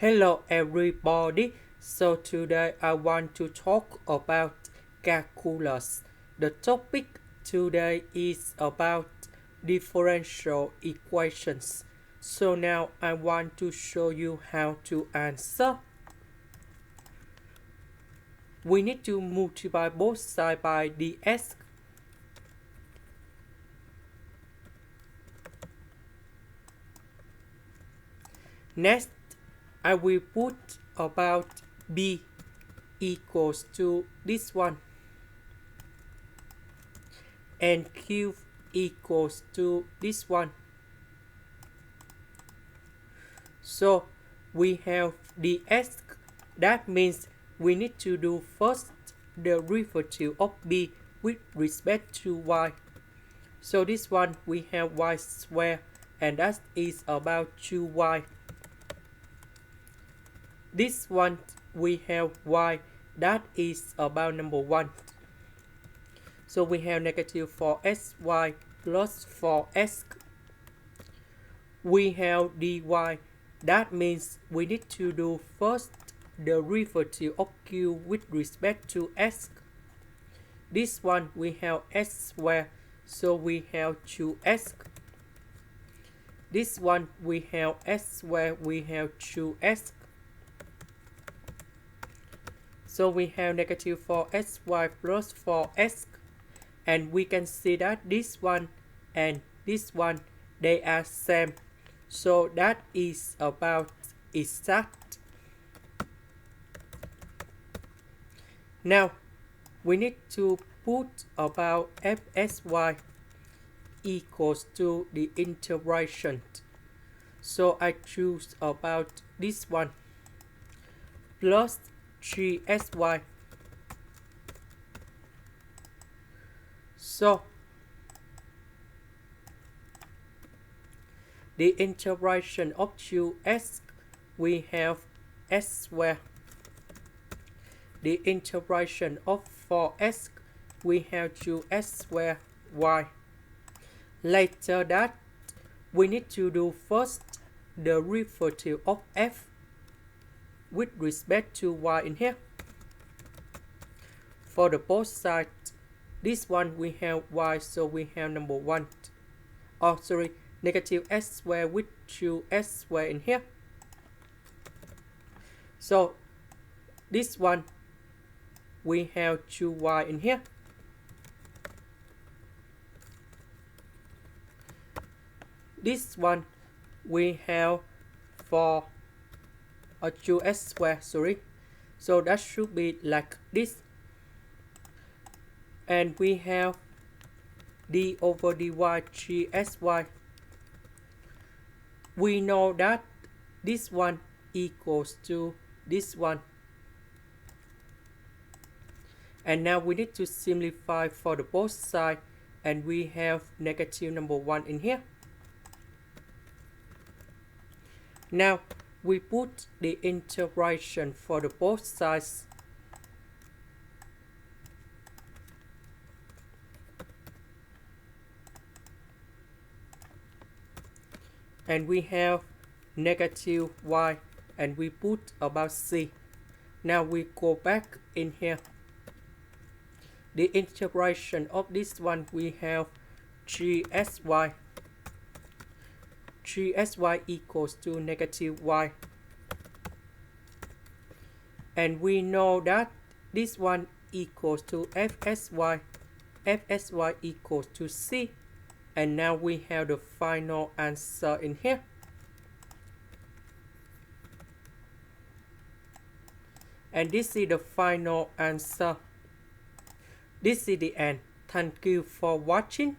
Hello everybody, so today I want to talk about calculus. The topic today is about differential equations. So now I want to show you how to answer. We need to multiply both sides by ds. Next, I will put about b equals to this one and q equals to this one. So we have ds, that means we need to do first the derivative of b with respect to y. So this one we have y squared, and that is about 2y. This one we have y, that is about number 1. So we have negative 4xy plus 4x. We have dy, that means we need to do first the derivative of q with respect to s. This one we have s squared, so we have 2s. This one we have s squared, we have 2s. So we have negative 4xy plus 4x, and we can see that this one and this one, they are same. So that is about exact. Now we need to put about fxy equals to the integration. So I choose about this one plus 3xy. So the integration of 2x, we have s squared. The integration of 4x, we have 2s squared y. Later that, we need to do first the derivative of f with respect to y in here. For the both sides, this one we have y, so we have number 1. Oh, sorry, negative s squared with 2s squared in here. So this one we have 2y in here. This one we have 2s squared, sorry. So that should be like this. And we have d over dy 3sy. We know that this one equals to this one. And now we need to simplify for the both sides, and we have negative number 1 in here. Now we put the integration for the both sides. And we have negative y, and we put about c. Now we go back in here. The integration of this one, we have 3xy. 3xy equals to negative y. And we know that this one equals to fxy. Fxy equals to c. And now we have the final answer in here. And this is the final answer. This is the end. Thank you for watching.